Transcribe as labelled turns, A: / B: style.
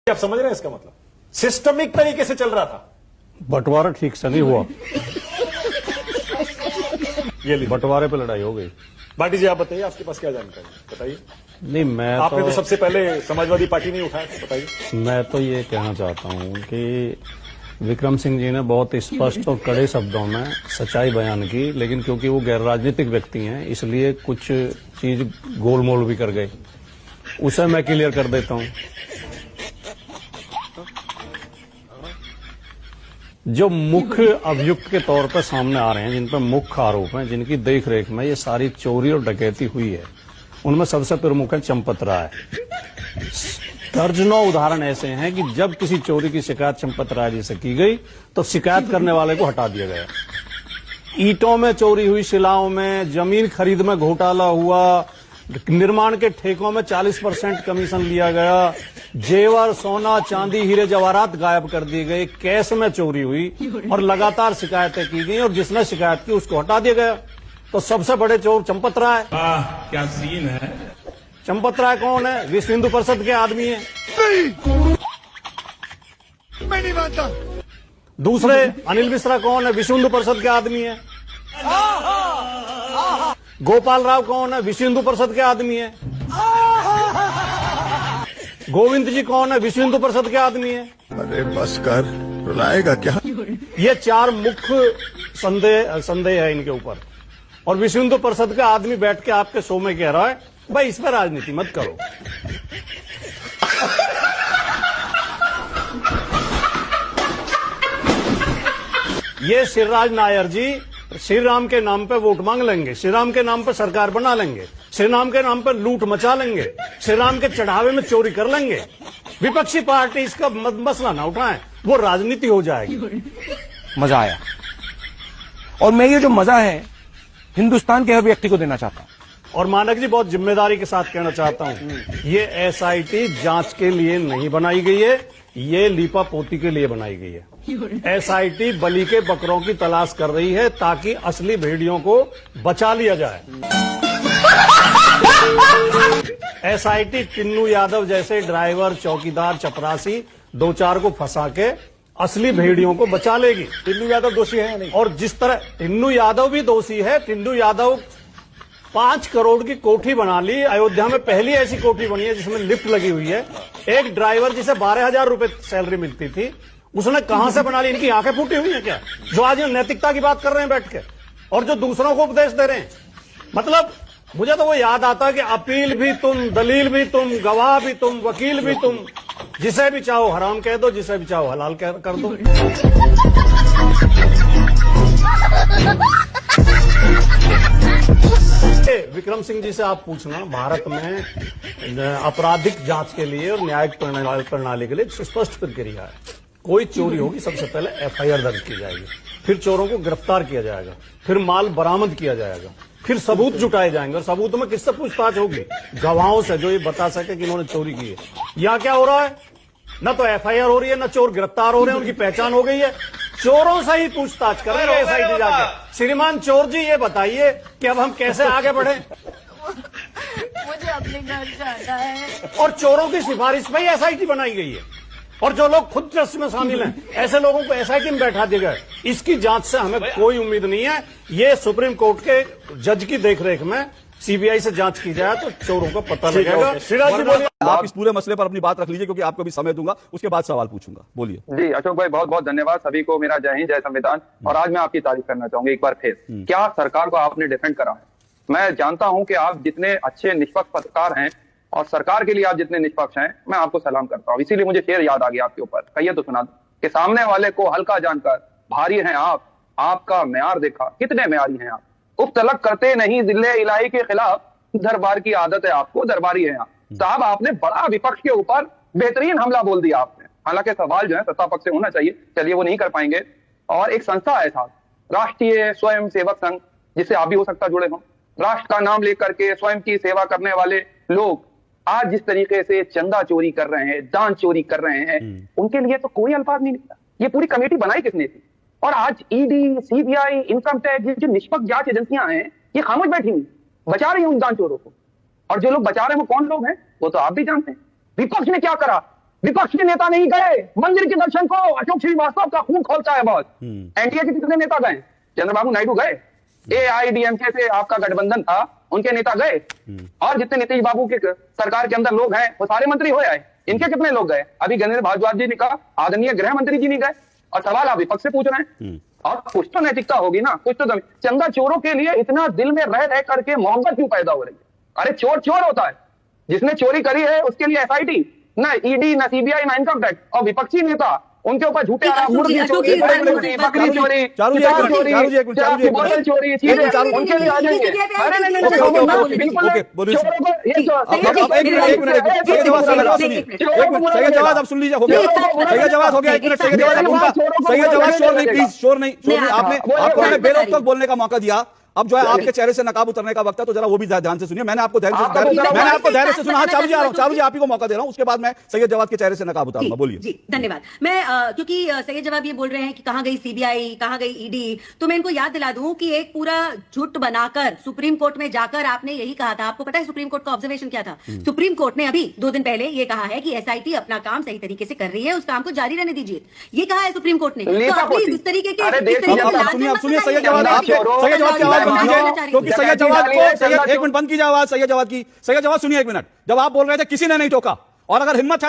A: आप समझ रहे हैं इसका मतलब? सिस्टमिक तरीके से चल रहा था,
B: बंटवारा ठीक से नहीं हुआ।
A: ये
B: बंटवारे पे लड़ाई हो गई।
A: भाटी जी आप बताइए, आपके पास क्या जानकारी बताइए।
B: नहीं, मैं
A: आपने तो सबसे पहले समाजवादी पार्टी नहीं उठाया, बताइए।
B: मैं तो ये कहना चाहता हूं कि विक्रम सिंह जी ने बहुत स्पष्ट और कड़े शब्दों में सच्चाई बयान की, लेकिन क्योंकि वो गैर राजनीतिक व्यक्ति हैं इसलिए कुछ चीज गोलमोल भी कर गए। उसे मैं क्लियर कर देता हूं। जो मुख्य अभियुक्त के तौर पर सामने आ रहे हैं, जिन पर मुख्य आरोप हैं, जिनकी देखरेख में ये सारी चोरी और डकैती हुई है, उनमें सबसे प्रमुख है चंपत राय। दर्जनों उदाहरण ऐसे हैं कि जब किसी चोरी की शिकायत चंपत राय जी से की गई तो शिकायत करने वाले को हटा दिया गया। ईंटों में चोरी हुई, शिलाओं में, जमीन खरीद में घोटाला हुआ, निर्माण के ठेकों में 40% कमीशन लिया गया, जेवर, सोना, चांदी, हीरे जवाहरात गायब कर दिए गए, कैश में चोरी हुई और लगातार शिकायतें की गई और जिसने शिकायत की उसको हटा दिया गया। तो सबसे बड़े चोर चंपत राय।
C: क्या सीन है।
B: चंपत राय कौन है? विश्व हिंदू परिषद के आदमी है।
D: मैं नहीं मानता।
B: दूसरे अनिल मिश्रा कौन है? विश्व हिंदू परिषद के आदमी है। गोपाल राव कौन है? विश्व हिंदू परिषद के आदमी है। गोविंद जी कौन है? विश्व हिंदू परिषद के आदमी है।
D: अरे बस कर, रुलाएगा क्या?
B: ये चार मुख्य संदेह है इनके ऊपर, और विश्व हिंदू परिषद का आदमी बैठ के आपके शो में कह रहा है भाई इस पर राजनीति मत करो। ये शिवराज नायर जी श्री राम के नाम पे वोट मांग लेंगे, श्री राम के नाम पे सरकार बना लेंगे, श्री राम के नाम पे लूट मचा लेंगे, श्री राम के चढ़ावे में चोरी कर लेंगे। विपक्षी पार्टी इसका मसला ना उठाए, वो राजनीति हो जाएगी।
E: मजा आया, और मैं ये जो मजा है हिंदुस्तान के हर व्यक्ति को देना चाहता हूं।
B: और मानक जी बहुत जिम्मेदारी के साथ कहना चाहता हूं, ये एसआईटी जांच के लिए नहीं बनाई गई है, ये लीपा पोती के लिए बनाई गई है। एसआईटी बलि के बकरों की तलाश कर रही है ताकि असली भेड़ियों को बचा लिया जाए। एसआईटी टिन्नू यादव जैसे ड्राइवर, चौकीदार, चपरासी 2-4 को फंसा के असली भेड़ियों को बचा लेगी।
A: टिन्नू यादव दोषी है या नहीं?
B: और जिस तरह टिन्नू यादव भी दोषी है, टिन्नू यादव 5 करोड़ की कोठी बना ली। अयोध्या में पहली ऐसी कोठी बनी है जिसमें लिफ्ट लगी हुई है। एक ड्राइवर जिसे 12,000 रुपए सैलरी मिलती थी, उसने कहां से बना ली? इनकी आंखें फूटी हुई हैं क्या, जो आज नैतिकता की बात कर रहे हैं बैठ के, और जो दूसरों को उपदेश दे रहे हैं? मतलब मुझे तो वो याद आता है कि अपील भी तुम, दलील भी तुम, गवाह भी तुम, वकील भी तुम, जिसे भी चाहो हराम कह दो, जिसे भी चाहो हलाल कर दो। विक्रम सिंह जी से आप पूछना, भारत में आपराधिक जांच के लिए और न्यायिक प्रणाली के लिए स्पष्ट प्रक्रिया है। कोई चोरी होगी सबसे पहले एफआईआर दर्ज की जाएगी, फिर चोरों को गिरफ्तार किया जाएगा, फिर माल बरामद किया जाएगा, फिर सबूत जुटाए जाएंगे, और सबूत में किससे पूछताछ होगी? गवाहों से, जो ये बता सके कि इन्होंने चोरी की है। यहाँ क्या हो रहा है? न तो एफआईआर हो रही है, न चोर गिरफ्तार हो रहे हैं, उनकी पहचान हो गई है। चोरों से ही पूछताछ करेंगे एसआईटी जाके। श्रीमान चोर जी ये बताइए कि अब हम कैसे आगे बढ़े?
F: मुझे अपने घर जाना है।
B: और चोरों की सिफारिश पे ही एसआईटी बनाई गई है, और जो लोग खुद ट्रस्ट में शामिल हैं ऐसे लोगों को एसआईटी में बैठा दिया गया। इसकी जांच से हमें कोई उम्मीद नहीं है। ये सुप्रीम कोर्ट के जज की देखरेख में सीबीआई से जांच की जाए तो चोरों का पता लगेगा। श्रीराज जी बोलिए।
G: आप इस पूरे मसले पर अपनी बात रख लीजिए, क्योंकि आपको भी समय दूंगा, उसके बाद सवाल पूछूंगा। बोलिए।
H: जी अशोक भाई, बहुत बहुत धन्यवाद। सभी को मेरा जय हिंद, जय संविधान। और आज मैं आपकी तारीफ करना चाहूंगा एक बार फिर। क्या सरकार को आपने डिफेंड करा है? मैं जानता हूं कि आप जितने अच्छे निष्पक्ष पत्रकार हैं और सरकार के लिए आप जितने निष्पक्ष हैं, मैं आपको सलाम करता हूं। इसीलिए मुझे शेर याद आ गया आपके ऊपर, कहिए तो सुना दो कि सामने वाले को हल्का जानकर भारी हैं आप, आपका म्यार देखा कितने म्यारी हैं आप, उफ तलक करते नहीं जिले इलाही के खिलाफ, दरबार की आदत है आपको, दरबारी है आप साहब। आपने बड़ा विपक्ष के ऊपर बेहतरीन हमला बोल दिया आपने। हालांकि सवाल जो है सत्ता पक्ष से होना चाहिए, चलिए वो नहीं कर पाएंगे। और एक संस्था है साहब, राष्ट्रीय स्वयं सेवक संघ, जिससे आप भी हो सकता जुड़े हों। राष्ट्र का नाम लेकर के स्वयं की सेवा करने वाले लोग आज जिस तरीके से चंदा चोरी कर रहे हैं, दान चोरी कर रहे हैं, उनके लिए तो कोई अल्फाज नहीं निकला। ये पूरी कमेटी बनाई किसने थी? और आज ईडी, सीबीआई, इनकम टैक्स, जो निष्पक्ष जांच एजेंसियां हैं, ये खामोश बैठी हुई बचा रही हैं उन दान चोरों को। और जो लोग बचा रहे हैं वो कौन लोग हैं, वो तो आप भी जानते हैं। विपक्ष ने क्या करा? विपक्षी नेता नहीं गए मंदिर के दर्शन को। अशोक श्रीवास्तव का खून खोलता है बहुत। एनडीए के कितने नेता गए? चंद्रबाबू नायडू गए, एआईडीएमके से आपका गठबंधन था, उनके नेता गए, और जितने नीतीश बाबू के सरकार के अंदर लोग हैं वो सारे मंत्री हो आए। इनके कितने लोग गए? अभी गजेंद्र भारद्वाज जी ने कहा आदरणीय गृह मंत्री जी नहीं गए, और सवाल आप विपक्ष से पूछ रहे हैं। और कुछ तो नैतिकता होगी ना, कुछ तो चंदा चोरों के लिए इतना दिल में रह करके मोहब्बत क्यों पैदा हो रही है? अरे चोर चोर होता है, जिसने चोरी करी है उसके लिए एसआईटी, ना ईडी, ना सीबीआई, ना इनकम टैक्स, और विपक्षी नेता उनके ऊपर झूठे आरोप, मुर्गी चोरी, बकरी चोरी, बोतल चोरी, उनके लिए आ जाएंगे। अरे नहीं,
G: सही जवाब आप सुन लीजिए, हो गया सही जवाब, हो गया 1 मिनट, सही जवाब उनका, सही जवाब। शोर नहीं प्लीज, शोर नहीं, आपने बेरोक बोलने का मौका दिया। अब जो है आपके चेहरे से नकाब उतरने का वक्त है, तो जरा वो भी ध्यान से सुनिए। मैंने आपको धैर्य से सुना। चारू जी आ रहा हूं, चारू जी आप ही को मौका दे रहा हूं, उसके बाद मैं सैयद जवाद के चेहरे से नकाब उतारूंगा। बोलिए
I: जी। धन्यवाद। मैं क्योंकि सैयद जवाब ये बोल रहे हैं कि कहां गई सीबीआई, कहां गई ईडी, तो मैं इनको याद दिला दूं कि एक पूरा झूठ बनाकर सुप्रीम कोर्ट में जाकर आपने यही कहा था। आपको पता है सुप्रीम कोर्ट का ऑब्जर्वेशन क्या था? सुप्रीम कोर्ट ने अभी 2 दिन पहले ये कहा है कि एसआईटी अपना काम सही तरीके से कर रही है, उस काम को जारी रहने दीजिए, ये कहा है सुप्रीम कोर्ट ने। तो आप प्लीज इस तरीके के
G: सुनिए सैयद जवाद की आवाज बंद कीजिए, क्योंकि सैयद जवाद को, सैयद 1 मिनट बंद कीजिए आवाज सैयद जवाद की। सैयद जवाद सुनिए 1 मिनट, जब आप बोल रहे थे किसी ने नहीं टोका, और अगर हिम्मत है